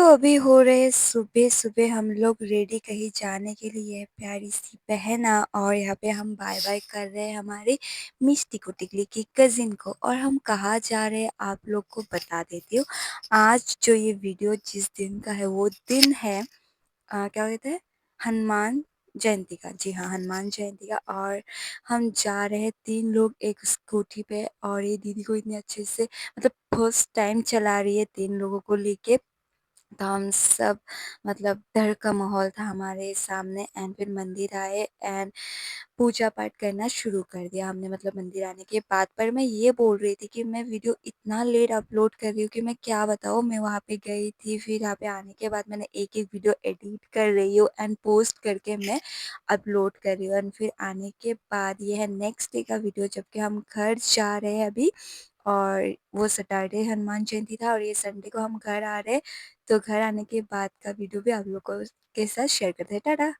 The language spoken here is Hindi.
अभी हो रहे सुबह-सुबह हम लोग रेडी कहीं जाने के लिए, प्यारी-सी बहन और यहाँ पे हम बाय-बाय कर रहे हैं हमारी मिष्टी को, टिकली की कज़िन को। और हम कहाँ जा रहे हैं आप लोग को बता देती हूँ। आज जो ये वीडियो जिस दिन का है वो दिन है क्या कहते हैं, हनुमान जयंती का। जी हाँ, हनुमान जयंती का। और हम जा रहे हैं 3 लोग एक स्कूटी पे, और ये दीदी को इतने अच्छे से मतलब फर्स्ट टाइम चला रही है 3 लोगों को लेके। तो हम सब मतलब डर का माहौल था हमारे सामने। एंड फिर मंदिर आए एंड पूजा पाठ करना शुरू कर दिया हमने, मतलब मंदिर आने के बाद। पर मैं ये बोल रही थी कि मैं वीडियो इतना लेट अपलोड कर रही हूँ कि मैं क्या बताऊँ। मैं वहाँ पे गई थी, फिर यहाँ पे आने के बाद मैंने एक-एक वीडियो एडिट कर रही हूँ एंड पोस्ट करके मैं अपलोड कर रही हूँ। एंड फिर आने के बाद ये है नेक्स्ट डे का वीडियो, जबकि हम घर जा रहे हैं अभी। और वो सैटरडे हनुमान जयंती था और ये संडे को हम घर आ रहे हैं। तो घर आने के बाद का वीडियो भी आप लोगों के साथ शेयर करते हैं। टाटा।